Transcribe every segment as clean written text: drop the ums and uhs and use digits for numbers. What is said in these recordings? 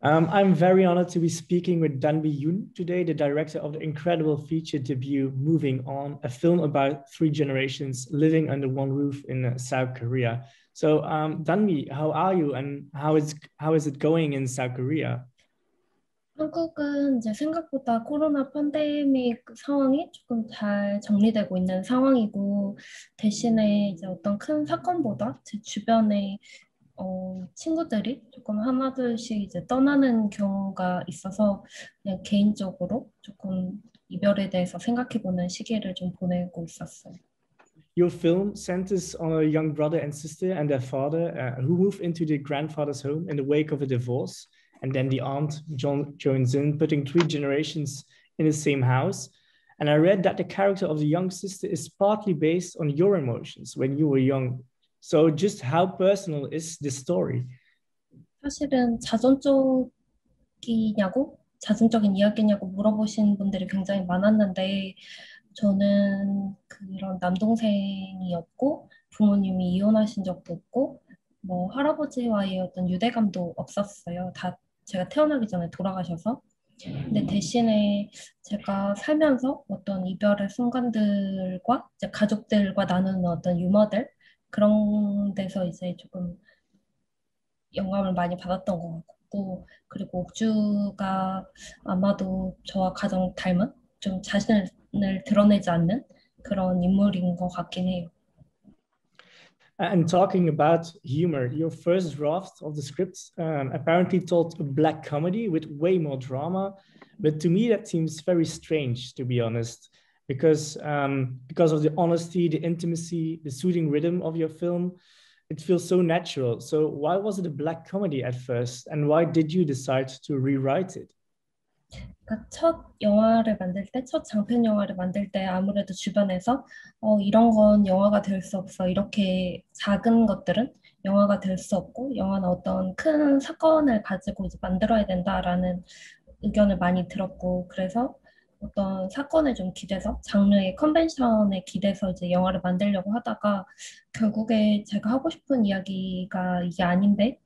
I'm very honored to be speaking with Danbi Yoon today, the director of the incredible feature debut Moving On, a film about three generations living under one roof in South Korea. So, Danbi, how are you and how is it going in South Korea? 한국은 이제 생각보다 코로나 팬데믹 상황이 조금 잘 정리되고 있는 상황이고, 대신에 이제 어떤 큰 사건보다 제 주변에 친구들이 조금 하나둘씩 이제 떠나는 경우가 있어서 그냥 개인적으로 조금 이별에 대해서 생각해보는 시기를 좀 보내고 있었어요. Your film centers on a young brother and sister and their father who move into the grandfather's home in the wake of a divorce, and then the aunt joins in, putting three generations in the same house. And I read that the character of the young sister is partly based on your emotions when you were young. So just how personal is this story? 사실은 자전적인 이야기냐고 물어보신 분들이 굉장히 많았는데, 저는 그런 남동생이었고, 부모님이 이혼하신 적도 없고, 뭐 할아버지와의 어떤 유대감도 없었어요. 다 제가 태어나기 전에 돌아가셔서. 근데 대신에 제가 살면서 어떤 이별의 순간들과 이제 가족들과 나누는 어떤 유머들, 그런 데서 이제 조금 영감을 많이 받았던 것 같고, 그리고 옥주가 아마도 저와 가장 닮은, 좀 자신을 드러내지 않는 그런 인물인 것 같긴 해요. And talking about humor, your first draft of the script apparently told a black comedy with way more drama, but to me that seems very strange, to be honest, because of the honesty, the intimacy, the soothing rhythm of your film. It feels so natural. So why was it a black comedy at first, and why did you decide to rewrite it? 그러니까 첫 장편 영화를 만들 때 아무래도 주변에서 이런 건 영화가 될 수 없어. 이렇게 작은 것들은 영화가 될 수 없고, 영화는 어떤 큰 사건을 가지고 이제 만들어야 된다라는 의견을 많이 들었고, 그래서 어떤 사건에 좀 기대서, 장르의 컨벤션에 기대서 이제 영화를 만들려고 하다가, 결국에 제가 하고 싶은 이야기가 이게 아닌데,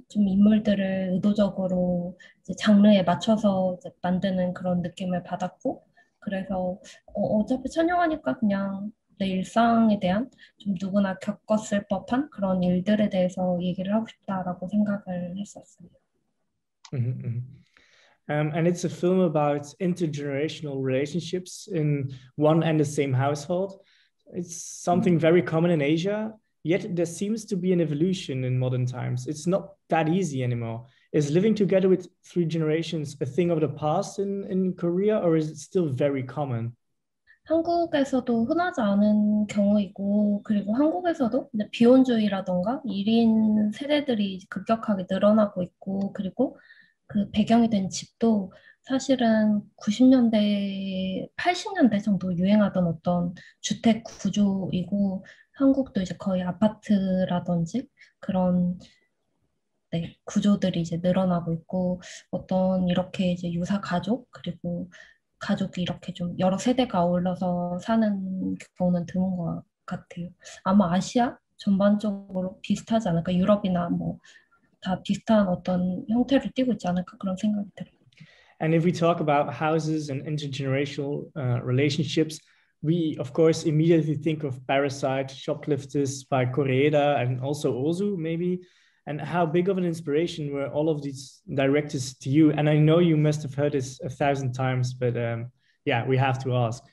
좀 인물들을 의도적으로 이제 장르에 맞춰서 이제 만드는 그런 느낌을 받았고, 그래서 어차피 천영하니까 그냥 내 일상에 대한, 좀 누구나 겪었을 법한 그런 일들에 대해서 얘기를 하고 싶다라고 생각을 했었어요. Mm-hmm. And it's a film about intergenerational relationships in one and the same household. It's something very common in Asia, yet there seems to be an evolution in modern times. It's not that easy anymore. Is living together with three generations a thing of the past in Korea, or is it still very common? 한국에서도 흔하지 않은 경우이고, 그리고 한국에서도 이제 비혼주의라던가 1인 세대들이 급격하게 늘어나고 있고, 그리고 그 배경이 된 집도 사실은 90년대, 80년대 정도 유행하던 어떤 주택 구조이고, 한국도 이제 거의 아파트라든지 그런, 네, 구조들이 이제 늘어나고 있고, 어떤 이렇게 이제 유사 가족, 그리고 가족이 이렇게 좀 여러 세대가 어울려서 사는 경우는 드문 것 같아요. 아마 아시아 전반적으로 비슷하지 않을까? 유럽이나 뭐 다 비슷한 어떤 형태를 띠고 있지 않을까? 그런 생각이 들어요. And if we talk about houses and intergenerational relationships, we of course immediately think of Parasite, Shoplifters by Koreeda, and also Ozu maybe. And how big of an inspiration were all of these directors to you? And I know you must have heard this 1,000 times, but yeah, we have to ask.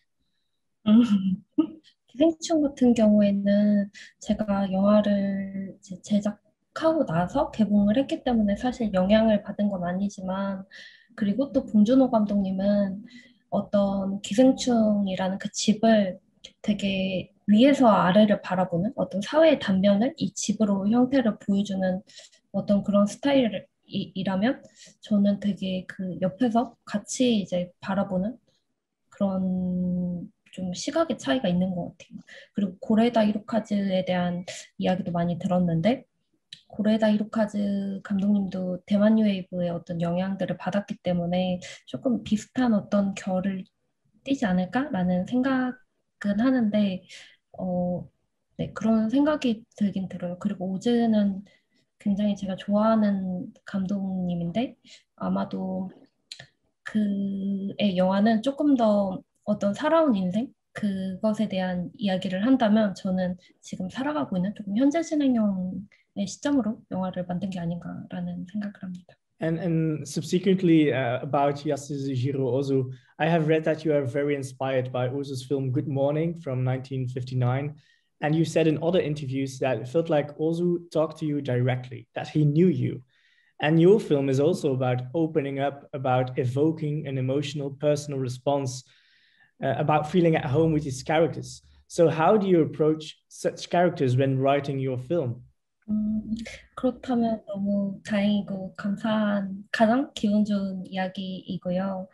기생충 같은 경우에는 제가 영화를 이제 제작하고 나서 개봉을 했기 때문에 사실 영향을 받은 건 아니지만, 그리고 또 봉준호 감독님은 어떤 기생충이라는 그 집을 되게 위에서 아래를 바라보는 어떤 사회의 단면을 이 집으로 형태를 보여주는 어떤 그런 스타일이라면, 저는 되게 그 옆에서 같이 이제 바라보는 그런 좀 시각의 차이가 있는 것 같아요. 그리고 고레다 히로카즈에 대한 이야기도 많이 들었는데, 고레다 히로카즈 감독님도 대만 뉴웨이브의 어떤 영향들을 받았기 때문에 조금 비슷한 어떤 결을 띠지 않을까라는 생각은 하는데, 어, 네, 그런 생각이 들긴 들어요. 그리고 오즈는 굉장히 제가 좋아하는 감독님인데 아마도 그의 영화는 조금 더 어떤 살아온 인생 그것에 대한 이야기를 한다면 저는 지금 살아가고 있는 조금 현재 진행형의 시점으로 영화를 만든 게 아닌가라는 생각을 합니다. And subsequently about Yasujiro Ozu, I have read that you are very inspired by Ozu's film Good Morning from 1959. And you said in other interviews that it felt like Ozu talked to you directly, that he knew you. And your film is also about opening up, about evoking an emotional, personal response, about feeling at home with his characters. So, how do you approach such characters when writing your film? 음, 그렇다면 너무 다행이고 감사한 가장 기분 좋은 이야기이고요.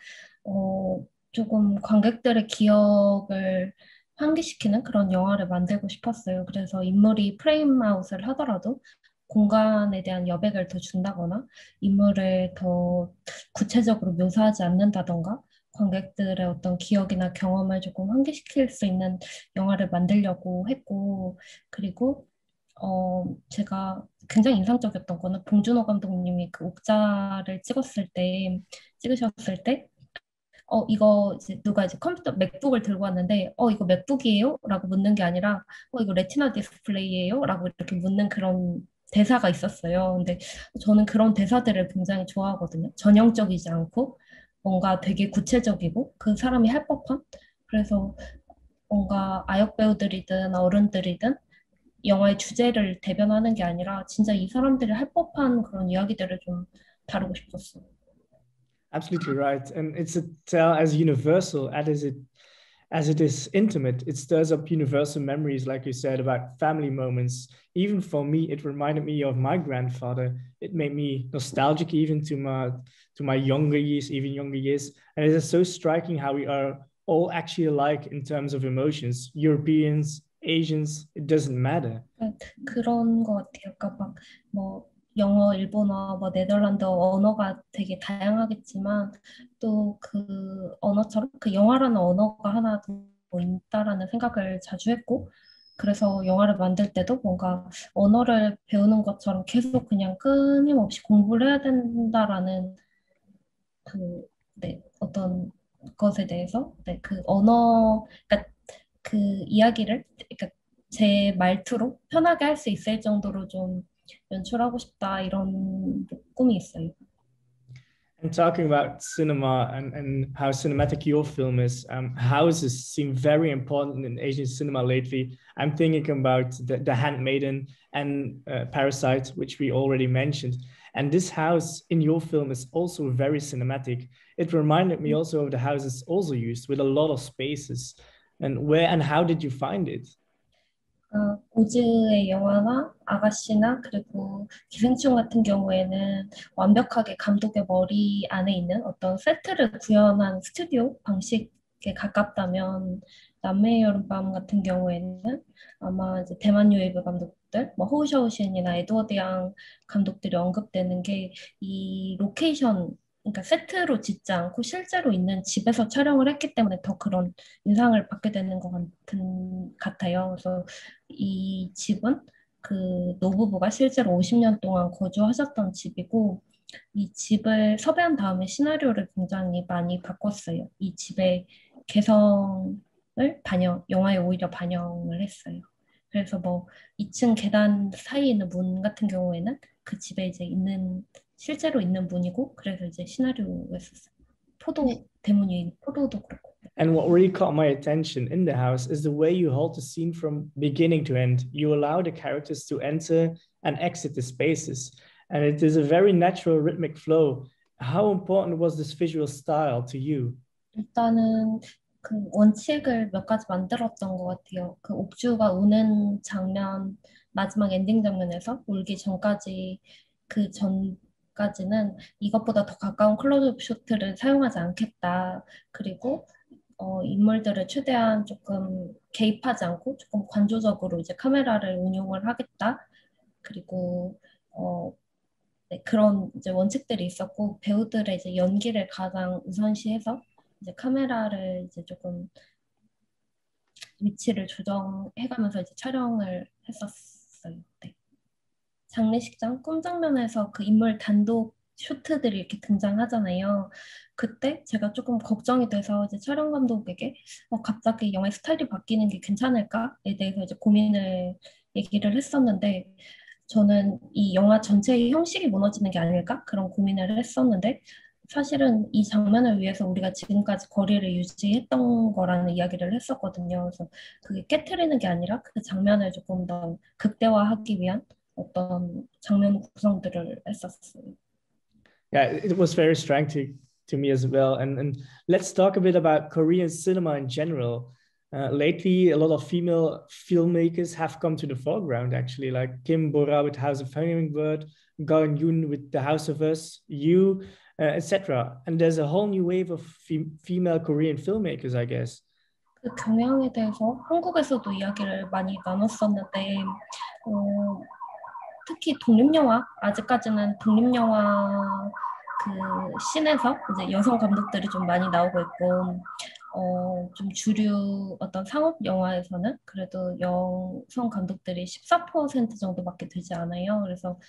조금 관객들의 기억을 환기시키는 그런 영화를 만들고 싶었어요. 그래서 인물이 프레임 아웃을 하더라도 공간에 대한 여백을 더 준다거나 인물을 더 구체적으로 묘사하지 않는다던가 관객들의 어떤 기억이나 경험을 조금 환기시킬 수 있는 영화를 만들려고 했고 그리고 제가 굉장히 인상적이었던 거는 봉준호 감독님이 그 옥자를 찍으셨을 때, 이거 이제 누가 이제 컴퓨터 맥북을 들고 왔는데, 이거 맥북이에요? 라고 묻는 게 아니라, 이거 레티나 디스플레이예요? 라고 이렇게 묻는 그런 대사가 있었어요. 근데 저는 그런 대사들을 굉장히 좋아하거든요. 전형적이지 않고, 뭔가 되게 구체적이고, 그 사람이 할 법한? 그래서 뭔가 아역 배우들이든 어른들이든 영화의 주제를 대변하는 게 아니라 진짜 이 사람들이 할 법한 그런 이야기들을 좀 다루고 싶었어요. Absolutely right. And it's a tale as universal as it is intimate. It stirs up universal memories, like you said, about family moments. Even for me, it reminded me of my grandfather. It made me nostalgic even to my younger years, even younger years. And it is so striking how we are all actually alike in terms of emotions. Europeans, Asians, it doesn't matter. 그런 것 같아요. 그러니까 막뭐 영어, 일본어, 뭐 네덜란드 언어가 되게 다양하겠지만 또 그 언어처럼 그 영화라는 언어가 하나 더 있다라는 생각을 자주 했고 그래서 영화를 만들 때도 뭔가 언어를 배우는 것처럼 계속 그냥 끊임없이 공부를 해야 된다라는 그, 네, 어떤 것에 대해서, 네, 그 언어, 그러니까 그 이야기를, 그러니까 제 말투로 편하게 할 수 있을 정도로 좀 연출하고 싶다, 이런 꿈이 있어요. And talking about cinema and how cinematic your film is, houses seem very important in Asian cinema lately. I'm thinking about the Handmaiden and Parasite, which we already mentioned. And this house in your film is also very cinematic. It reminded me also of the houses also used with a lot of spaces. And where and how did you find it? 오즈의 영화나 아가씨나 그리고 기생충 같은 경우에는 완벽하게 감독의 머리 안에 있는 어떤 세트를 구현한 스튜디오 방식에 가깝다면 남매의 여름밤 같은 경우에는 아마 이제 대만 유에이브 감독들, 뭐 호우셔우신이나 에드워드 양 감독들이 언급되는 게 이 로케이션 그러니까 세트로 짓지 않고 실제로 있는 집에서 촬영을 했기 때문에 더 그런 인상을 받게 되는 것 같아요. 그래서 이 집은 그 노부부가 실제로 50년 동안 거주하셨던 집이고 이 집을 섭외한 다음에 시나리오를 굉장히 많이 바꿨어요. 이 집의 개성을 영화에 오히려 반영을 했어요. 그래서 뭐 2층 계단 사이에 있는 문 같은 경우에는 그 집에 이제 있는 실제로 있는 문이고 그래서 이제 시나리오에 썼어요. 대문이 포도도 그렇고. And what really caught my attention in the house is the way you hold the scene from beginning to end. You allow the characters to enter and exit the spaces. And it is a very natural rhythmic flow. How important was this visual style to you? 일단은 그 원칙을 몇 가지 만들었던 것 같아요. 그 옥주가 우는 장면, 마지막 엔딩 장면에서 울기 전까지 그 전까지는 이것보다 더 가까운 클로즈업 쇼트를 사용하지 않겠다. 그리고 인물들을 최대한 조금 개입하지 않고 조금 관조적으로 이제 카메라를 운용을 하겠다. 그리고 네, 그런 이제 원칙들이 있었고 배우들의 이제 연기를 가장 우선시해서 이제 카메라를 이제 조금 위치를 조정해가면서 이제 촬영을 했었어요. 네. 장례식장 꿈장면에서 그 인물 단독 쇼트들이 이렇게 등장하잖아요. 그때 제가 조금 걱정이 돼서 이제 촬영 감독에게 갑자기 영화의 스타일이 바뀌는 게 괜찮을까에 대해서 이제 고민을 얘기를 했었는데 저는 이 영화 전체의 형식이 무너지는 게 아닐까? 그런 고민을 했었는데 사실은 이 장면을 위해서 우리가 지금까지 거리를 유지했던 거라는 이야기를 했었거든요. 그래서 그게 깨트리는 게 아니라 그 장면을 조금 더 극대화하기 위한 어떤 장면 구성들을 했었어요. Yeah, it was very striking to me as well. And let's talk a bit about Korean cinema in general. Lately, a lot of female filmmakers have come to the foreground, actually, like Kim Bora with House of Hummingbird, Ga Eun with The House of Us, You, etc. And there's a whole new wave of female Korean filmmakers, I guess. 그 경향에 대해서 한국에서도 이야기를 많이 나눴었는데 특히 독립영화, 아직까지는 독립영화 그 씬에서 이제 여성 감독들이 좀 많이 나오고 있고, 좀 주류 어떤 상업 영화에서는 그래도 여성 감독들이 14% 정도밖에 되지 않아요. 그래서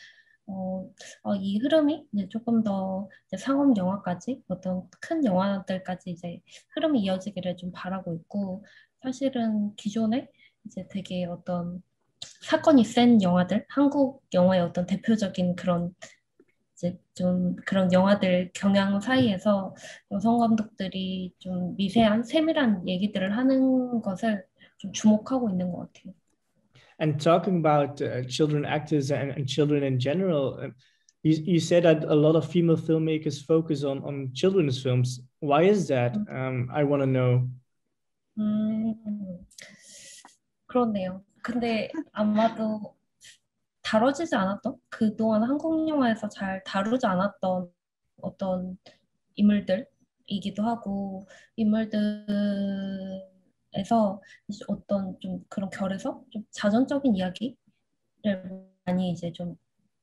이 흐름이 이제 조금 더 이제 상업 영화까지 어떤 큰 영화들까지 이제 흐름이 이어지기를 좀 바라고 있고, 사실은 기존에 이제 되게 어떤 사건이 센 영화들, 한국 영화의 어떤 대표적인 그런 이제 좀 그런 영화들 경향 사이에서 여성 감독들이 좀 미세한 세밀한 얘기들을 하는 것을 좀 주목하고 있는 것 같아요. And talking about children actors and children in general, you said that a lot of female filmmakers focus on children's films. Why is that? I want to know. 그렇네요. 근데 아마도 다뤄지지 않았던, 그동안 한국 영화에서 잘 다루지 않았던 어떤 인물들이기도 하고, 인물들에서 어떤 좀 그런 결에서 좀 자전적인 이야기를 많이 이제 좀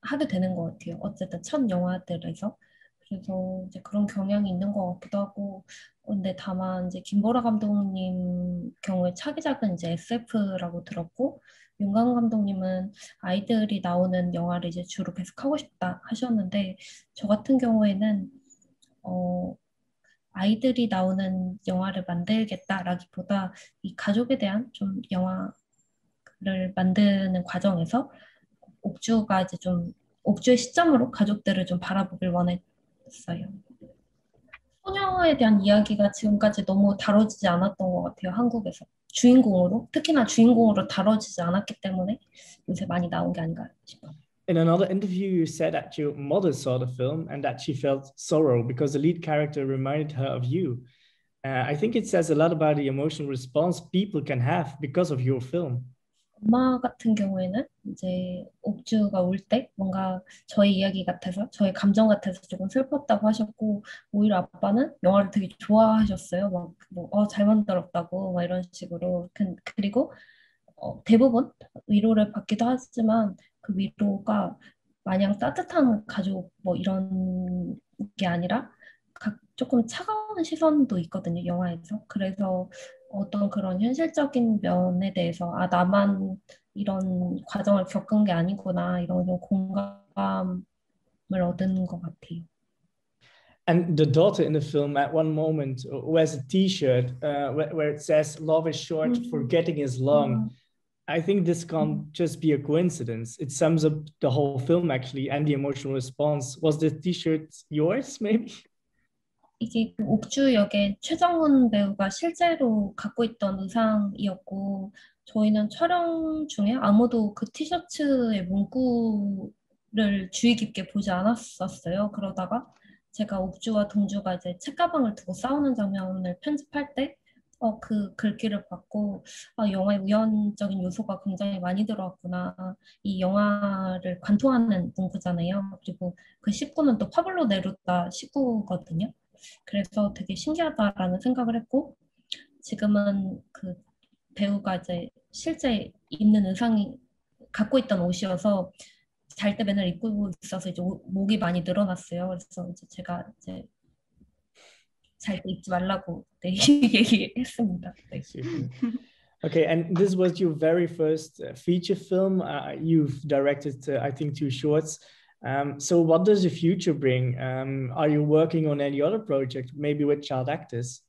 하게 되는 것 같아요. 어쨌든 첫 영화들에서. 그래서 이제 그런 경향이 있는 것 같기도 하고, 근데 다만 이제 김보라 감독님 경우에 차기작은 이제 SF라고 들었고, 윤강 감독님은 아이들이 나오는 영화를 이제 주로 계속 하고 싶다 하셨는데, 저 같은 경우에는 아이들이 나오는 영화를 만들겠다라기보다 이 가족에 대한 좀 영화를 만드는 과정에서 옥주가 이제 좀 옥주의 시점으로 가족들을 좀 바라보길 원했어요. 소녀에 대한 이야기가 지금까지 너무 다뤄지지 않았던 것 같아요, 한국에서. 주인공으로, 특히나 주인공으로 다뤄지지 않았기 때문에 요새 많이 나온 게 아닌가 싶어요. In another interview, you said that your mother saw the film and that she felt sorrow because the lead character reminded her of you. I think it says a lot about the emotional response people can have because of your film. 엄마 같은 경우에는 이제 옥주가 울 때 뭔가 저의 이야기 같아서 저의 감정 같아서 조금 슬펐다고 하셨고 오히려 아빠는 영화를 되게 좋아하셨어요. 잘 만들었다고 막 이런 식으로 그리고 대부분 위로를 받기도 하지만 그 위로가 마냥 따뜻한 가족 뭐 이런 게 아니라 조금 차가운 시선도 있거든요, 영화에서. 그래서 어떤 그런 현실적인 면에 대해서 나만 이런 과정을 겪은 게 아니구나 이런 좀 공감을 얻은 것 같아요. And the daughter in the film at one moment wears a T-shirt where it says "Love is short, forgetting is long." I think this can't just be a coincidence. It sums up the whole film actually and the emotional response. Was the T-shirt yours, maybe? 이게 그 옥주 역의 최정훈 배우가 실제로 갖고 있던 의상이었고 저희는 촬영 중에 아무도 그 티셔츠의 문구를 주의 깊게 보지 않았었어요. 그러다가 제가 옥주와 동주가 이제 책가방을 두고 싸우는 장면을 편집할 때 그 글귀를 봤고 영화에 우연적인 요소가 굉장히 많이 들어왔구나. 이 영화를 관통하는 문구잖아요. 그리고 그 식구는 또 파블로 네루다 식구거든요. 그래서 되게 신기하다라는 생각을 했고 지금은 그 배우가 이제 실제 입는 의상이 갖고 있던 옷이어서 잘 때 맨날 입고 있어서 이제 목이 많이 늘어났어요. 그래서 이제 제가 이제 잘 때 입지 말라고 네, 얘기했습니다. 네. Okay, and this was your very first feature film. You've directed, I think, 2 shorts. So what does the future bring? Are you working on any other project, maybe with child actors?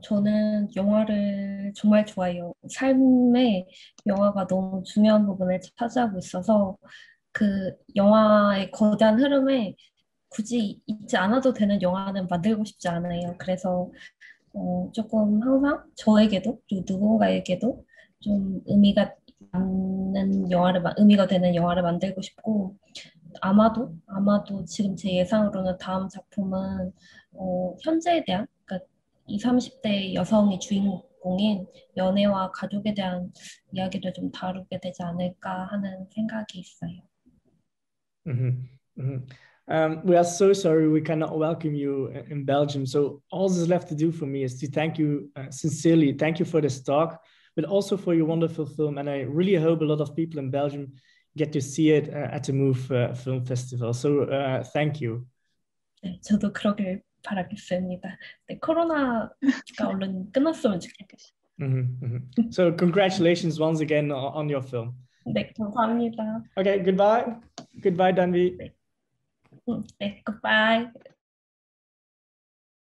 저는 영화를 정말 좋아해요. 삶에 영화가 너무 중요한 부분을 차지하고 있어서 그 영화의 거대한 흐름에 굳이 있지 않아도 되는 영화는 만들고 싶지 않아요. 그래서 조금 항상 저에게도 또 누군가에게도 좀 의미가 되는 영화를 만들고 싶고 아마도 지금 제 예상으로는 다음 작품은 현재에 대한 그러니까 20, 30대 여성이 주인공인 연애와 가족에 대한 이야기를 좀 다루게 되지 않을까 하는 생각이 있어요. Mm-hmm. Mm-hmm. We are so sorry we cannot welcome you in Belgium. So all that's left to do for me is to thank you sincerely. Thank you for this talk, but also for your wonderful film. And I really hope a lot of people in Belgium get to see it at the Move Film Festival. So thank you. 네, 저도 그러길 바라겠습니다. 네, 코로나가 얼른 끝났으면 좋겠어요. Mm-hmm. Mm-hmm. So congratulations once again on your film. 네, 감사합니다. Okay, goodbye. Goodbye, Danvi. 네, goodbye.